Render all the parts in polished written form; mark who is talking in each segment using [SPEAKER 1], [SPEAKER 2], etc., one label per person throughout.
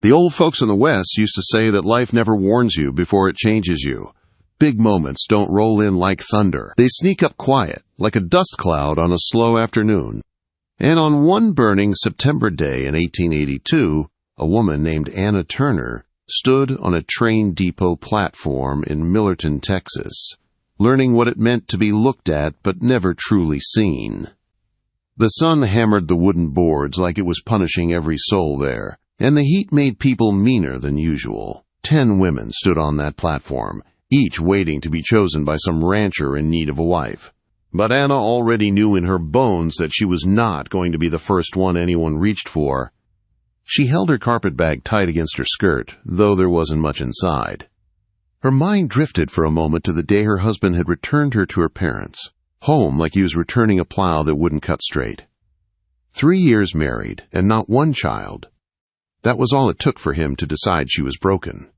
[SPEAKER 1] The old folks in the West used to say that life never warns you before it changes you. Big moments don't roll in like thunder. They sneak up quiet, like a dust cloud on a slow afternoon. And on one burning September day in 1882, a woman named Anna Turner stood on a train depot platform in Millerton, Texas, learning what it meant to be looked at but never truly seen. The sun hammered the wooden boards like it was punishing every soul there, and the heat made people meaner than usual. 10 women stood on that platform, each waiting to be chosen by some rancher in need of a wife. But Anna already knew in her bones that she was not going to be the first one anyone reached for. She held her carpetbag tight against her skirt, though there wasn't much inside. Her mind drifted for a moment to the day her husband had returned her to her parents, home like he was returning a plow that wouldn't cut straight. 3 years married, and not one child. That was all it took for him to decide she was broken.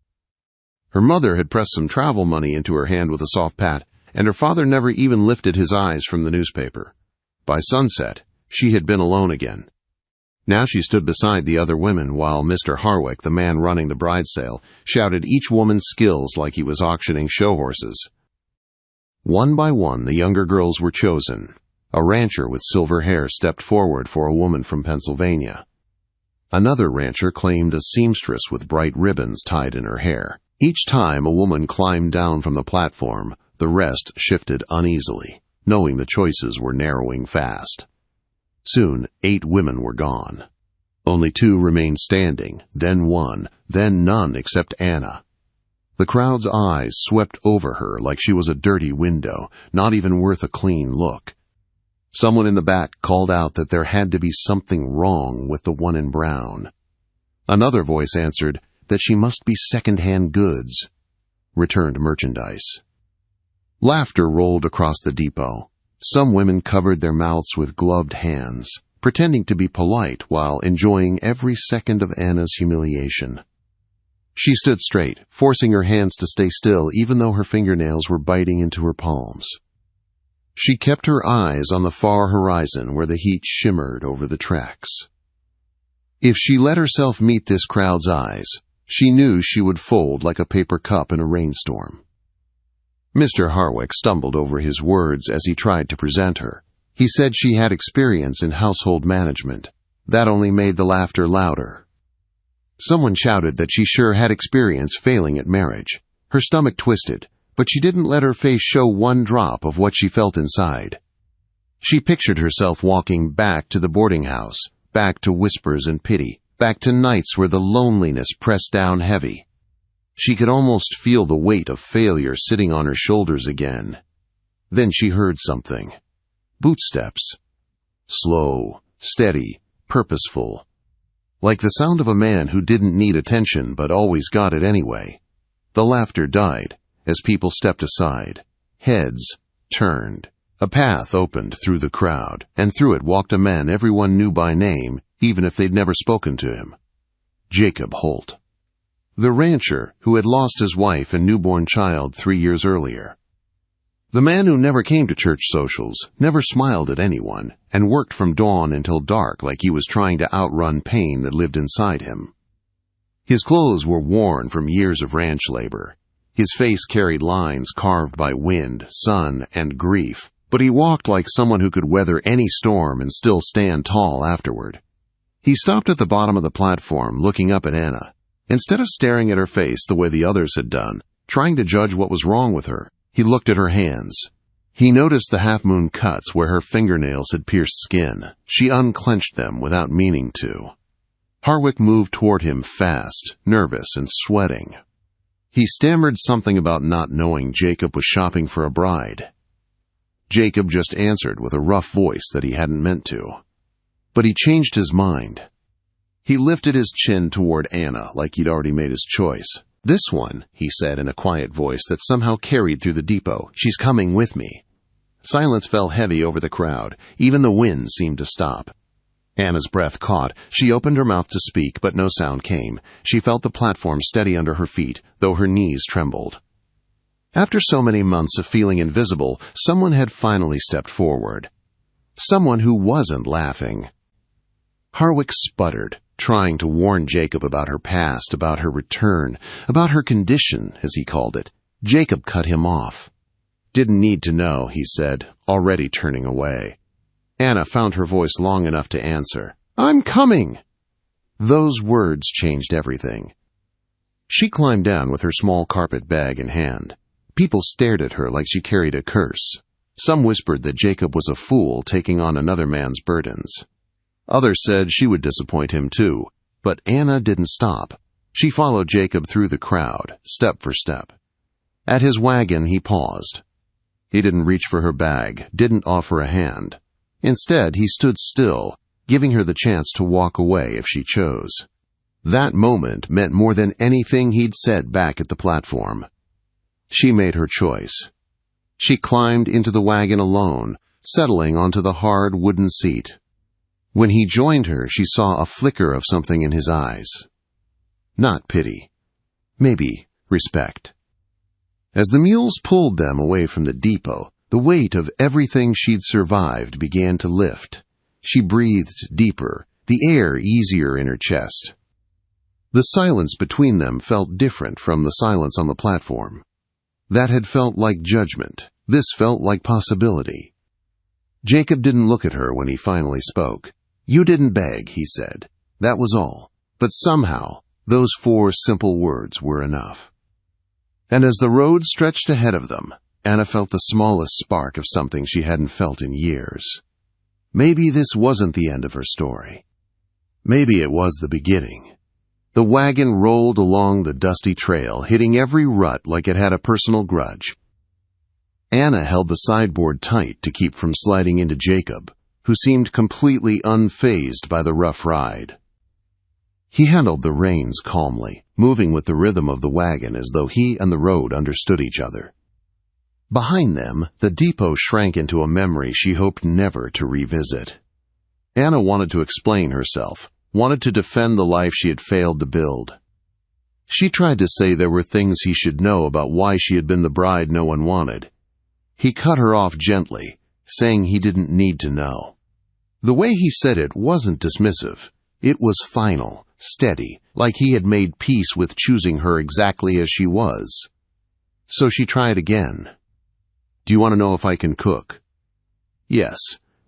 [SPEAKER 1] Her mother had pressed some travel money into her hand with a soft pat, and her father never even lifted his eyes from the newspaper. By sunset, she had been alone again. Now she stood beside the other women while Mr. Harwick, the man running the bride sale, shouted each woman's skills like he was auctioning show horses. One by one, the younger girls were chosen. A rancher with silver hair stepped forward for a woman from Pennsylvania. Another rancher claimed a seamstress with bright ribbons tied in her hair. Each time a woman climbed down from the platform, the rest shifted uneasily, knowing the choices were narrowing fast. Soon, 8 women were gone. Only 2 remained standing, then 1, then none except Anna. The crowd's eyes swept over her like she was a dirty window, not even worth a clean look. Someone in the back called out that there had to be something wrong with the one in brown. Another voice answered that she must be second-hand goods, returned merchandise. Laughter rolled across the depot. Some women covered their mouths with gloved hands, pretending to be polite while enjoying every second of Anna's humiliation. She stood straight, forcing her hands to stay still even though her fingernails were biting into her palms. She kept her eyes on the far horizon where the heat shimmered over the tracks. If she let herself meet this crowd's eyes, she knew she would fold like a paper cup in a rainstorm. Mr. Harwick stumbled over his words as he tried to present her. He said she had experience in household management. That only made the laughter louder. Someone shouted that she sure had experience failing at marriage. Her stomach twisted, but she didn't let her face show one drop of what she felt inside. She pictured herself walking back to the boarding house, back to whispers and pity, back to nights where the loneliness pressed down heavy. She could almost feel the weight of failure sitting on her shoulders again. Then she heard something. Bootsteps. Slow, steady, purposeful. Like the sound of a man who didn't need attention but always got it anyway. The laughter died as people stepped aside. Heads turned. A path opened through the crowd, and through it walked a man everyone knew by name, even if they'd never spoken to him. Jacob Holt. The rancher who had lost his wife and newborn child 3 years earlier. The man who never came to church socials, never smiled at anyone, and worked from dawn until dark like he was trying to outrun pain that lived inside him. His clothes were worn from years of ranch labor. His face carried lines carved by wind, sun, and grief, but he walked like someone who could weather any storm and still stand tall afterward. He stopped at the bottom of the platform, looking up at Anna. Instead of staring at her face the way the others had done, trying to judge what was wrong with her, he looked at her hands. He noticed the half-moon cuts where her fingernails had pierced skin. She unclenched them without meaning to. Harwick moved toward him fast, nervous, and sweating. He stammered something about not knowing Jacob was shopping for a bride. Jacob just answered with a rough voice that he hadn't meant to. But he changed his mind. He lifted his chin toward Anna like he'd already made his choice. "This one," he said in a quiet voice that somehow carried through the depot. "She's coming with me." Silence fell heavy over the crowd. Even the wind seemed to stop. Anna's breath caught. She opened her mouth to speak, but no sound came. She felt the platform steady under her feet, though her knees trembled. After so many months of feeling invisible, someone had finally stepped forward. Someone who wasn't laughing. Harwick sputtered. trying to warn Jacob about her past, about her return, about her condition, as he called it. Jacob cut him off. "Didn't need to know," he said, already turning away. Anna found her voice long enough to answer, "I'm coming!" Those words changed everything. She climbed down with her small carpet bag in hand. People stared at her like she carried a curse. Some whispered that Jacob was a fool taking on another man's burdens. Others said she would disappoint him too, but Anna didn't stop. She followed Jacob through the crowd, step for step. At his wagon, he paused. He didn't reach for her bag, didn't offer a hand. Instead, he stood still, giving her the chance to walk away if she chose. That moment meant more than anything he'd said back at the platform. She made her choice. She climbed into the wagon alone, settling onto the hard wooden seat. When he joined her, she saw a flicker of something in his eyes. Not pity. Maybe respect. As the mules pulled them away from the depot, the weight of everything she'd survived began to lift. She breathed deeper, the air easier in her chest. The silence between them felt different from the silence on the platform. That had felt like judgment. This felt like possibility. Jacob didn't look at her when he finally spoke. "You didn't beg," he said. That was all. But somehow, those 4 simple words were enough. And as the road stretched ahead of them, Anna felt the smallest spark of something she hadn't felt in years. Maybe this wasn't the end of her story. Maybe it was the beginning. The wagon rolled along the dusty trail, hitting every rut like it had a personal grudge. Anna held the sideboard tight to keep from sliding into Jacob, who seemed completely unfazed by the rough ride. He handled the reins calmly, moving with the rhythm of the wagon as though he and the road understood each other. Behind them, the depot shrank into a memory she hoped never to revisit. Anna wanted to explain herself, wanted to defend the life she had failed to build. She tried to say there were things he should know about why she had been the bride no one wanted. He cut her off gently, saying he didn't need to know. The way he said it wasn't dismissive. It was final, steady, like he had made peace with choosing her exactly as she was. So she tried again. "Do you want to know if I can cook?" "Yes."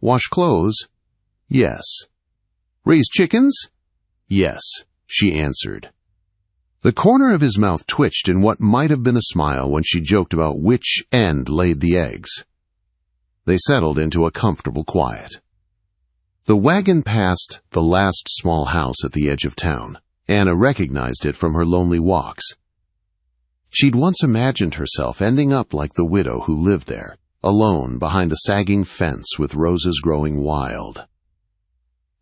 [SPEAKER 1] "Wash clothes?" "Yes." "Raise chickens?" "Yes," she answered. The corner of his mouth twitched in what might have been a smile when she joked about which end laid the eggs. They settled into a comfortable quiet. The wagon passed the last small house at the edge of town. Anna recognized it from her lonely walks. She'd once imagined herself ending up like the widow who lived there, alone behind a sagging fence with roses growing wild.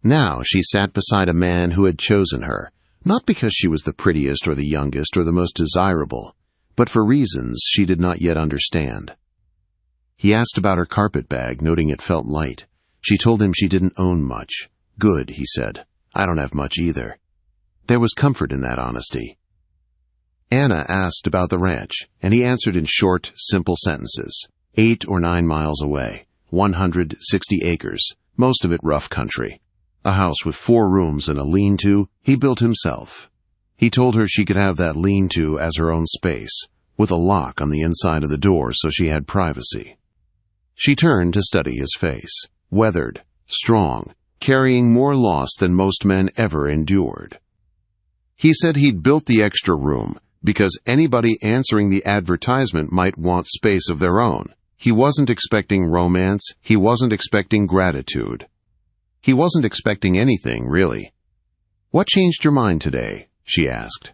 [SPEAKER 1] Now she sat beside a man who had chosen her, not because she was the prettiest or the youngest or the most desirable, but for reasons she did not yet understand. He asked about her carpet bag, noting it felt light. She told him she didn't own much. "Good," he said. "I don't have much either." There was comfort in that honesty. Anna asked about the ranch, and he answered in short, simple sentences. 8 or 9 miles away, 160 acres, most of it rough country. A house with 4 rooms and a lean-to he built himself. He told her she could have that lean-to as her own space, with a lock on the inside of the door so she had privacy. She turned to study his face. Weathered, strong, carrying more loss than most men ever endured. He said he'd built the extra room because anybody answering the advertisement might want space of their own. He wasn't expecting romance. He wasn't expecting gratitude. He wasn't expecting anything, really. "What changed your mind today?" she asked.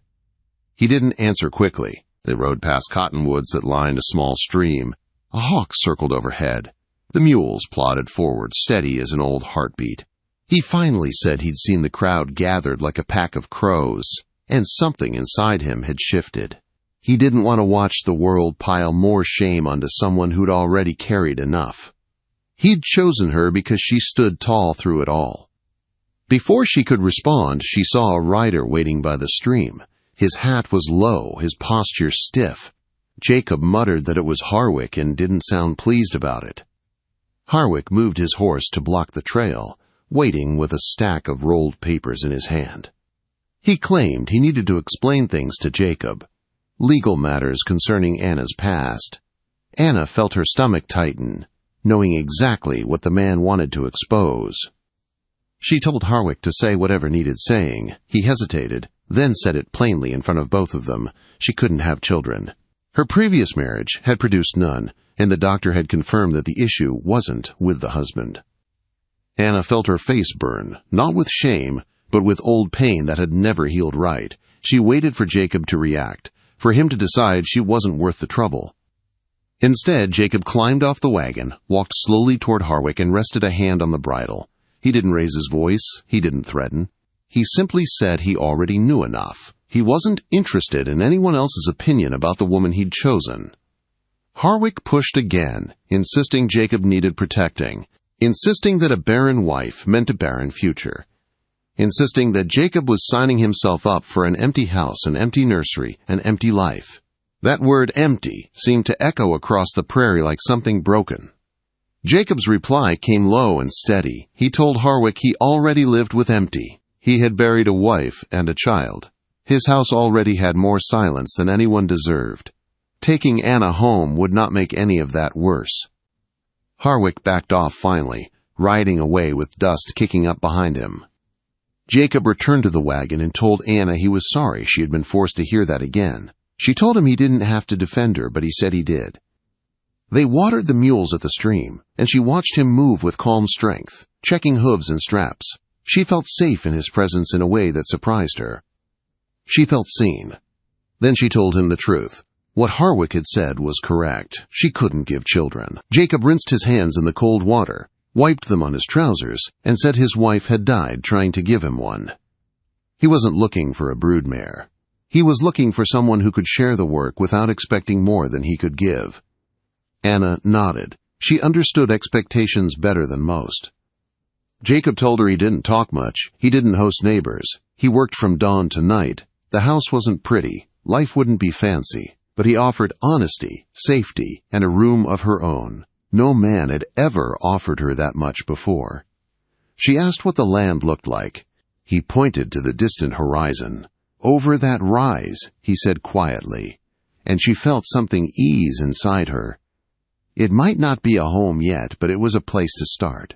[SPEAKER 1] He didn't answer quickly. They rode past cottonwoods that lined a small stream. A hawk circled overhead. The mules plodded forward, steady as an old heartbeat. He finally said he'd seen the crowd gathered like a pack of crows, and something inside him had shifted. He didn't want to watch the world pile more shame onto someone who'd already carried enough. He'd chosen her because she stood tall through it all. Before she could respond, she saw a rider waiting by the stream. His hat was low, his posture stiff. Jacob muttered that it was Harwick and didn't sound pleased about it. Harwick moved his horse to block the trail, waiting with a stack of rolled papers in his hand. He claimed he needed to explain things to Jacob, legal matters concerning Anna's past. Anna felt her stomach tighten, knowing exactly what the man wanted to expose. She told Harwick to say whatever needed saying. He hesitated, then said it plainly in front of both of them. She couldn't have children. Her previous marriage had produced none, and the doctor had confirmed that the issue wasn't with the husband. Anna felt her face burn, not with shame, but with old pain that had never healed right. She waited for Jacob to react, for him to decide she wasn't worth the trouble. Instead, Jacob climbed off the wagon, walked slowly toward Harwick, and rested a hand on the bridle. He didn't raise his voice. He didn't threaten. He simply said he already knew enough. He wasn't interested in anyone else's opinion about the woman he'd chosen. Harwick pushed again, insisting Jacob needed protecting, insisting that a barren wife meant a barren future, insisting that Jacob was signing himself up for an empty house, an empty nursery, an empty life. That word empty seemed to echo across the prairie like something broken. Jacob's reply came low and steady. He told Harwick he already lived with empty. He had buried a wife and a child. His house already had more silence than anyone deserved. Taking Anna home would not make any of that worse. Harwick backed off finally, riding away with dust kicking up behind him. Jacob returned to the wagon and told Anna he was sorry she had been forced to hear that again. She told him he didn't have to defend her, but he said he did. They watered the mules at the stream, and she watched him move with calm strength, checking hooves and straps. She felt safe in his presence in a way that surprised her. She felt seen. Then she told him the truth. What Harwick had said was correct. She couldn't give children. Jacob rinsed his hands in the cold water, wiped them on his trousers, and said his wife had died trying to give him one. He wasn't looking for a broodmare. He was looking for someone who could share the work without expecting more than he could give. Anna nodded. She understood expectations better than most. Jacob told her he didn't talk much. He didn't host neighbors. He worked from dawn to night. The house wasn't pretty. Life wouldn't be fancy. But he offered honesty, safety, and a room of her own. No man had ever offered her that much before. She asked what the land looked like. He pointed to the distant horizon. Over that rise, he said quietly, and she felt something ease inside her. It might not be a home yet, but it was a place to start.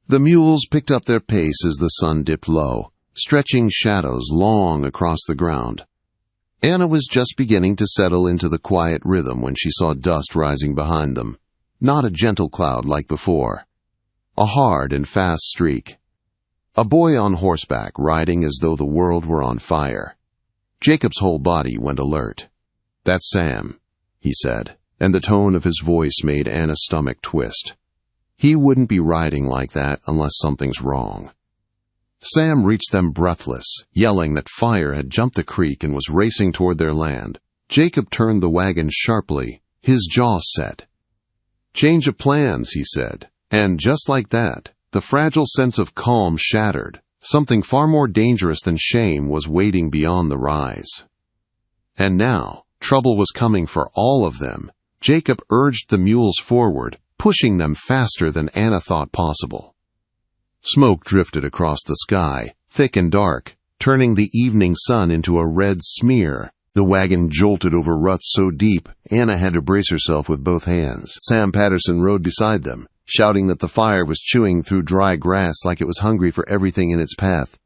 [SPEAKER 1] The mules picked up their pace as the sun dipped low, stretching shadows long across the ground. Anna was just beginning to settle into the quiet rhythm when she saw dust rising behind them. Not a gentle cloud like before. A hard and fast streak. A boy on horseback riding as though the world were on fire. Jacob's whole body went alert. "That's Sam," he said, and the tone of his voice made Anna's stomach twist. He wouldn't be riding like that unless something's wrong. Sam reached them breathless, yelling that fire had jumped the creek and was racing toward their land. Jacob turned the wagon sharply, his jaw set. "Change of plans," he said, and just like that, the fragile sense of calm shattered. Something far more dangerous than shame was waiting beyond the rise. And now, trouble was coming for all of them. Jacob urged the mules forward, pushing them faster than Anna thought possible. Smoke drifted across the sky, thick and dark, turning the evening sun into a red smear. The wagon jolted over ruts so deep, Anna had to brace herself with both hands. Sam Patterson rode beside them, shouting that the fire was chewing through dry grass like it was hungry for everything in its path.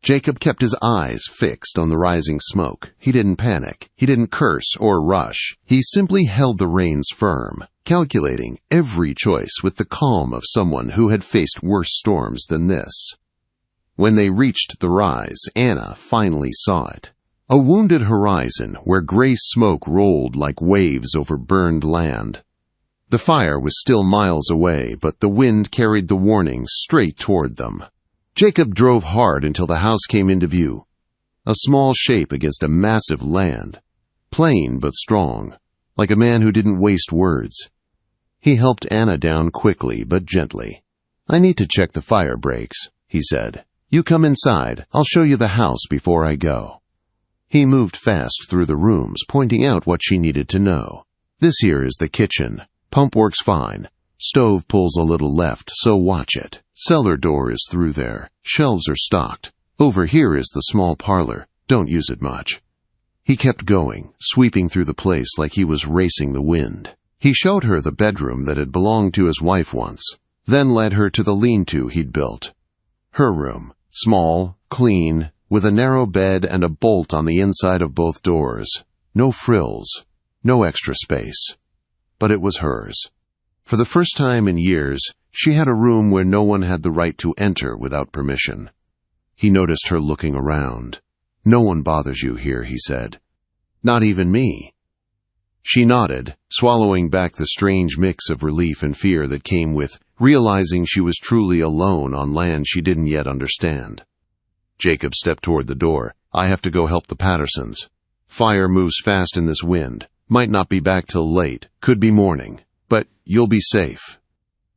[SPEAKER 1] Jacob kept his eyes fixed on the rising smoke. He didn't panic. He didn't curse or rush. He simply held the reins firm, calculating every choice with the calm of someone who had faced worse storms than this. When they reached the rise, Anna finally saw it. A wounded horizon where gray smoke rolled like waves over burned land. The fire was still miles away, but the wind carried the warning straight toward them. Jacob drove hard until the house came into view. A small shape against a massive land. Plain but strong, like a man who didn't waste words. He helped Anna down quickly but gently. "I need to check the fire breaks," he said. "You come inside. I'll show you the house before I go." He moved fast through the rooms, pointing out what she needed to know. "This here is the kitchen. Pump works fine. Stove pulls a little left, so watch it. Cellar door is through there. Shelves are stocked. Over here is the small parlor. Don't use it much. He kept going, sweeping through the place like he was racing the wind. He showed her the bedroom that had belonged to his wife once, then led her to the lean-to he'd built. Her room, small, clean, with a narrow bed and a bolt on the inside of both doors. No frills, no extra space. But it was hers. For the first time in years, she had a room where no one had the right to enter without permission. He noticed her looking around. "No one bothers you here," he said. "Not even me." She nodded, swallowing back the strange mix of relief and fear that came with realizing she was truly alone on land she didn't yet understand. Jacob stepped toward the door. "I have to go help the Pattersons. Fire moves fast in this wind. Might not be back till late. Could be morning. But you'll be safe."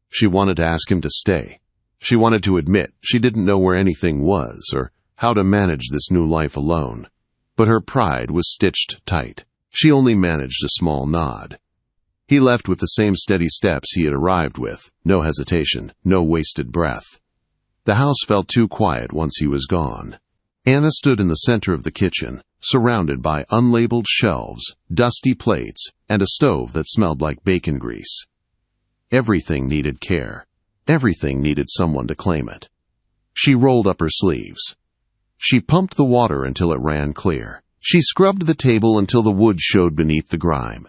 [SPEAKER 1] She wanted to ask him to stay. She wanted to admit she didn't know where anything was or how to manage this new life alone. But her pride was stitched tight. She only managed a small nod. He left with the same steady steps he had arrived with, no hesitation, no wasted breath. The house felt too quiet once he was gone. Anna stood in the center of the kitchen, surrounded by unlabeled shelves, dusty plates, and a stove that smelled like bacon grease. Everything needed care. Everything needed someone to claim it. She rolled up her sleeves. She pumped the water until it ran clear. She scrubbed the table until the wood showed beneath the grime.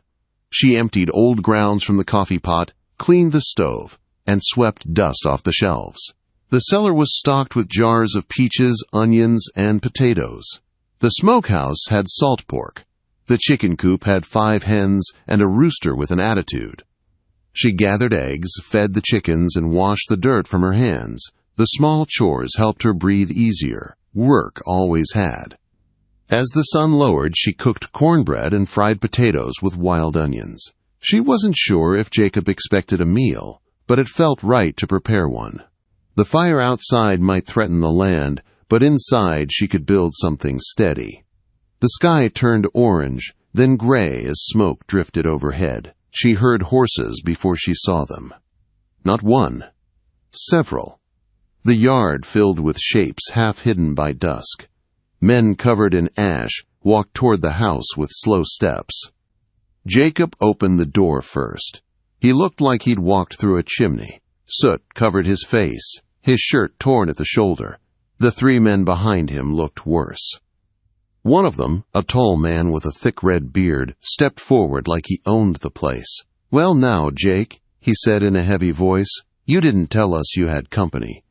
[SPEAKER 1] She emptied old grounds from the coffee pot, cleaned the stove, and swept dust off the shelves. The cellar was stocked with jars of peaches, onions, and potatoes. The smokehouse had salt pork. The chicken coop had 5 hens and a rooster with an attitude. She gathered eggs, fed the chickens, and washed the dirt from her hands. The small chores helped her breathe easier. Work always had. As the sun lowered, she cooked cornbread and fried potatoes with wild onions. She wasn't sure if Jacob expected a meal, but it felt right to prepare one. The fire outside might threaten the land, but inside she could build something steady. The sky turned orange, then gray as smoke drifted overhead. She heard horses before she saw them. Not one. Several. The yard filled with shapes half hidden by dusk. Men covered in ash walked toward the house with slow steps. Jacob opened the door first. He looked like he'd walked through a chimney. Soot covered his face, his shirt torn at the shoulder. The 3 men behind him looked worse. One of them, a tall man with a thick red beard, stepped forward like he owned the place. "Well now, Jake," he said in a heavy voice, "you didn't tell us you had company."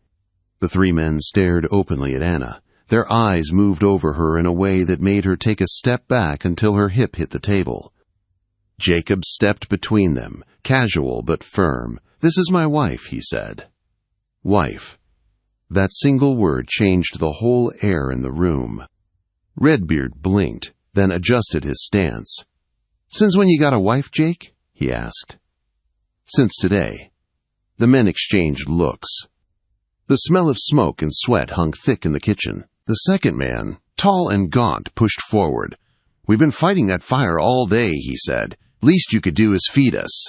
[SPEAKER 1] The 3 men stared openly at Anna. Their eyes moved over her in a way that made her take a step back until her hip hit the table. Jacob stepped between them, casual but firm. "This is my wife," he said. Wife. That single word changed the whole air in the room. Redbeard blinked, then adjusted his stance. "Since when you got a wife, Jake?" he asked. "Since today." The men exchanged looks. The smell of smoke and sweat hung thick in the kitchen. The second man, tall and gaunt, pushed forward. "We've been fighting that fire all day," he said. "Least you could do is feed us."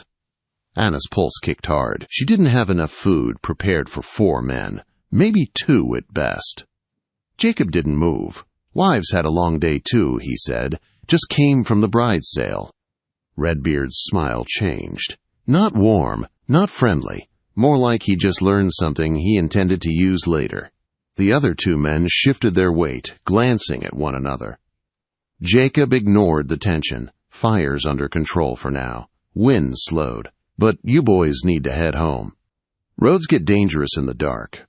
[SPEAKER 1] Anna's pulse kicked hard. She didn't have enough food prepared for 4 men, maybe 2 at best. Jacob didn't move. "Wives had a long day too," he said. "Just came from the bride's sale." Redbeard's smile changed. Not warm, not friendly. More like he just learned something he intended to use later. The other 2 men shifted their weight, glancing at one another. Jacob ignored the tension. Fire's under control for now. Wind slowed. "But you boys need to head home. Roads get dangerous in the dark."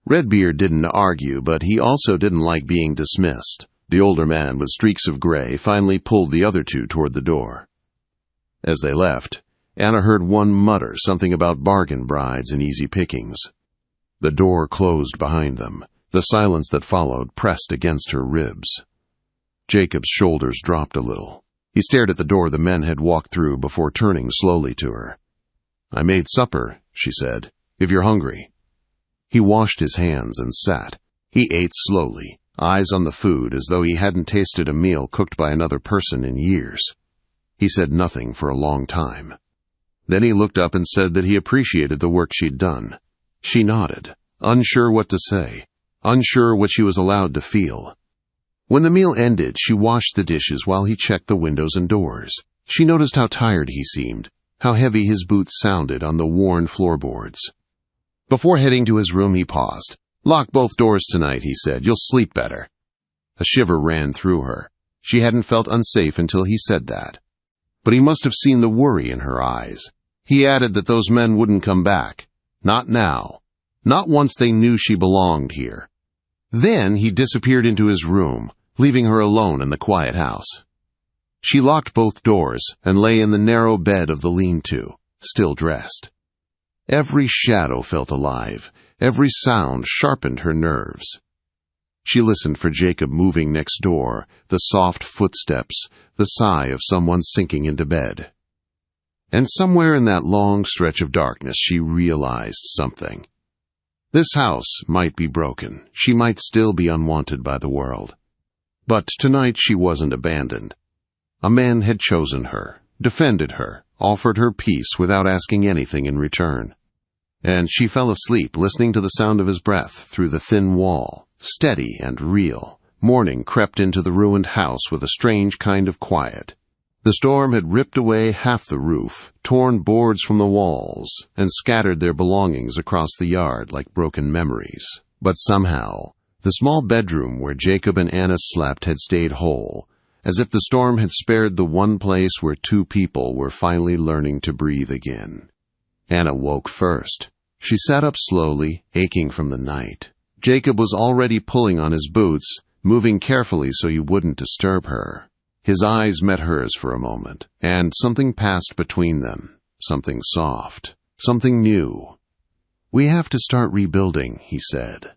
[SPEAKER 1] Redbeard didn't argue, but he also didn't like being dismissed. The older man with streaks of gray finally pulled the other 2 toward the door. As they left, Anna heard one mutter something about bargain brides and easy pickings. The door closed behind them. The silence that followed pressed against her ribs. Jacob's shoulders dropped a little. He stared at the door the men had walked through before turning slowly to her. "I made supper," she said, "if you're hungry." He washed his hands and sat. He ate slowly, eyes on the food as though he hadn't tasted a meal cooked by another person in years. He said nothing for a long time. Then he looked up and said that he appreciated the work she'd done. She nodded, unsure what to say, unsure what she was allowed to feel. When the meal ended, she washed the dishes while he checked the windows and doors. She noticed how tired he seemed, how heavy his boots sounded on the worn floorboards. Before heading to his room, he paused. "Lock both doors tonight," he said. "You'll sleep better." A shiver ran through her. She hadn't felt unsafe until he said that. But he must have seen the worry in her eyes. He added that those men wouldn't come back. Not now. Not once they knew she belonged here. Then he disappeared into his room, leaving her alone in the quiet house. She locked both doors and lay in the narrow bed of the lean-to, still dressed. Every shadow felt alive. Every sound sharpened her nerves. She listened for Jacob moving next door, the soft footsteps, the sigh of someone sinking into bed. And somewhere in that long stretch of darkness she realized something. This house might be broken. She might still be unwanted by the world. But tonight she wasn't abandoned. A man had chosen her, defended her, offered her peace without asking anything in return. And she fell asleep listening to the sound of his breath through the thin wall, steady and real. Morning crept into the ruined house with a strange kind of quiet. The storm had ripped away half the roof, torn boards from the walls, and scattered their belongings across the yard like broken memories. But somehow, the small bedroom where Jacob and Anna slept had stayed whole, as if the storm had spared the one place where two people were finally learning to breathe again. Anna woke first. She sat up slowly, aching from the night. Jacob was already pulling on his boots, moving carefully so he wouldn't disturb her. His eyes met hers for a moment, and something passed between them, something soft, something new. "We have to start rebuilding," he said,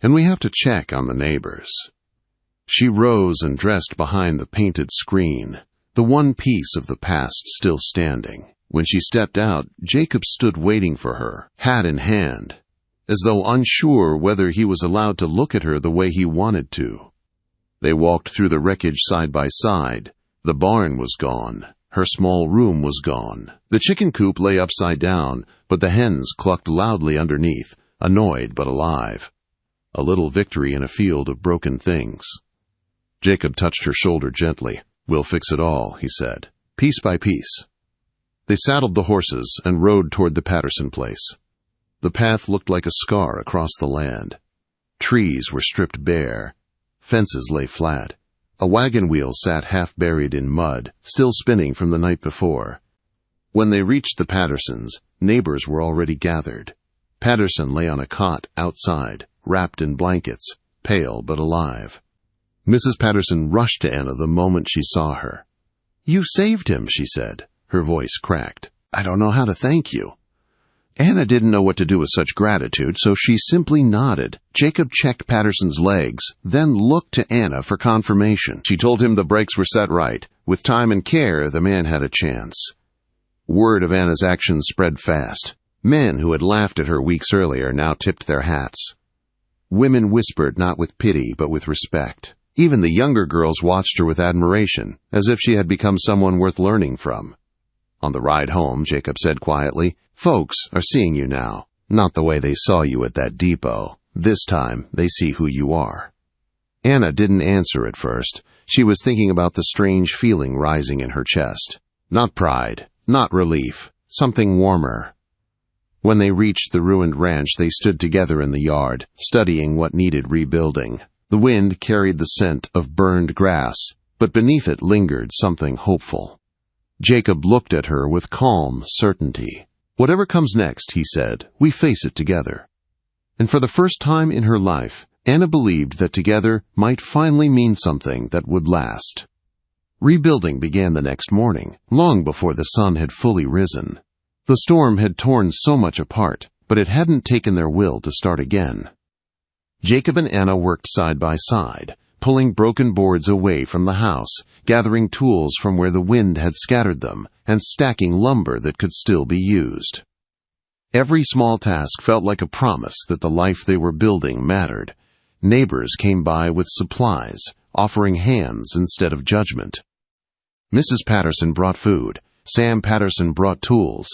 [SPEAKER 1] "and we have to check on the neighbors." She rose and dressed behind the painted screen, the one piece of the past still standing. When she stepped out, Jacob stood waiting for her, hat in hand, as though unsure whether he was allowed to look at her the way he wanted to. They walked through the wreckage side by side. The barn was gone. Her small room was gone. The chicken coop lay upside down, but the hens clucked loudly underneath, annoyed but alive. A little victory in a field of broken things. Jacob touched her shoulder gently. "We'll fix it all," he said, piece by piece. They saddled the horses and rode toward the Patterson place. The path looked like a scar across the land. Trees were stripped bare. Fences lay flat. A wagon wheel sat half buried in mud, still spinning from the night before. When they reached the Pattersons, neighbors were already gathered. Patterson lay on a cot outside, wrapped in blankets, pale but alive. Mrs. Patterson rushed to Anna the moment she saw her. "You saved him," she said. Her voice cracked. "I don't know how to thank you." Anna didn't know what to do with such gratitude, so she simply nodded. Jacob checked Patterson's legs, then looked to Anna for confirmation. She told him the brakes were set right. With time and care, the man had a chance. Word of Anna's actions spread fast. Men who had laughed at her weeks earlier now tipped their hats. Women whispered not with pity, but with respect. Even the younger girls watched her with admiration, as if she had become someone worth learning from. On the ride home, Jacob said quietly, "Folks are seeing you now. Not the way they saw you at that depot. This time, they see who you are." Anna didn't answer at first. She was thinking about the strange feeling rising in her chest. Not pride, not relief, something warmer. When they reached the ruined ranch, they stood together in the yard, studying what needed rebuilding. The wind carried the scent of burned grass, but beneath it lingered something hopeful. Jacob looked at her with calm certainty. "Whatever comes next," he said, "we face it together." And for the first time in her life, Anna believed that together might finally mean something that would last. Rebuilding began the next morning, long before the sun had fully risen. The storm had torn so much apart, but it hadn't taken their will to start again. Jacob and Anna worked side by side, pulling broken boards away from the house, gathering tools from where the wind had scattered them, and stacking lumber that could still be used. Every small task felt like a promise that the life they were building mattered. Neighbors came by with supplies, offering hands instead of judgment. Mrs. Patterson brought food, Sam Patterson brought tools.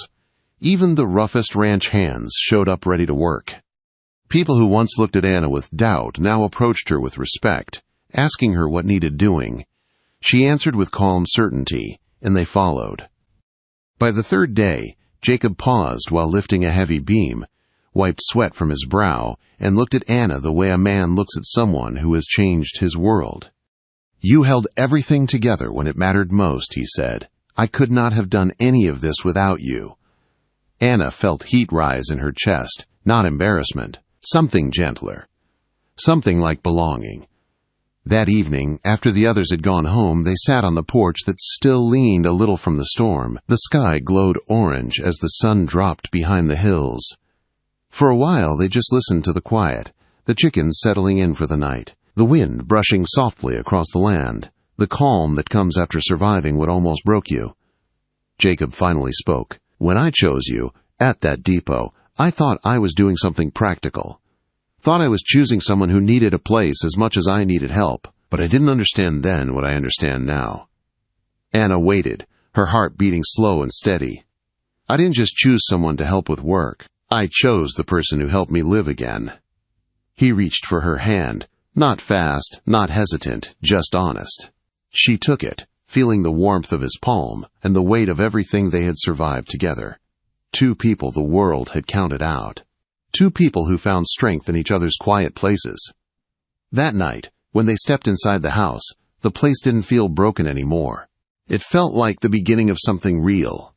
[SPEAKER 1] Even the roughest ranch hands showed up ready to work. People who once looked at Anna with doubt now approached her with respect, asking her what needed doing. She answered with calm certainty, and they followed. By the third day, Jacob paused while lifting a heavy beam, wiped sweat from his brow, and looked at Anna the way a man looks at someone who has changed his world. "You held everything together when it mattered most," he said. "I could not have done any of this without you." Anna felt heat rise in her chest, not embarrassment, something gentler, something like belonging. That evening, after the others had gone home, they sat on the porch that still leaned a little from the storm. The sky glowed orange as the sun dropped behind the hills. For a while they just listened to the quiet, the chickens settling in for the night, the wind brushing softly across the land, the calm that comes after surviving what almost broke you. Jacob finally spoke. "When I chose you, at that depot, I thought I was doing something practical. Thought I was choosing someone who needed a place as much as I needed help, but I didn't understand then what I understand now." Anna waited, her heart beating slow and steady. "I didn't just choose someone to help with work. I chose the person who helped me live again." He reached for her hand, not fast, not hesitant, just honest. She took it, feeling the warmth of his palm and the weight of everything they had survived together. Two people the world had counted out. Two people who found strength in each other's quiet places. That night, when they stepped inside the house, the place didn't feel broken anymore. It felt like the beginning of something real.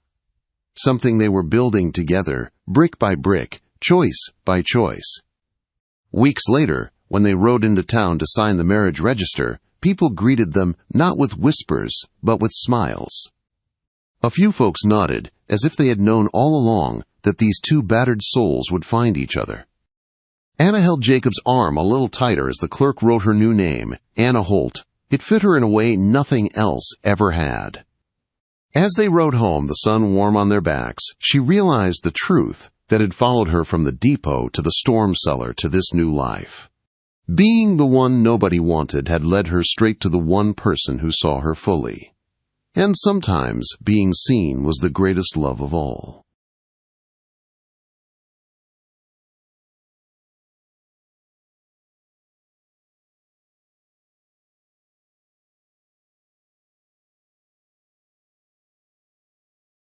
[SPEAKER 1] Something they were building together, brick by brick, choice by choice. Weeks later, when they rode into town to sign the marriage register, people greeted them not with whispers, but with smiles. A few folks nodded, as if they had known all along that these two battered souls would find each other. Anna held Jacob's arm a little tighter as the clerk wrote her new name, Anna Holt. It fit her in a way nothing else ever had. As they rode home, the sun warm on their backs, she realized the truth that had followed her from the depot to the storm cellar to this new life. Being the one nobody wanted had led her straight to the one person who saw her fully. And sometimes being seen was the greatest love of all.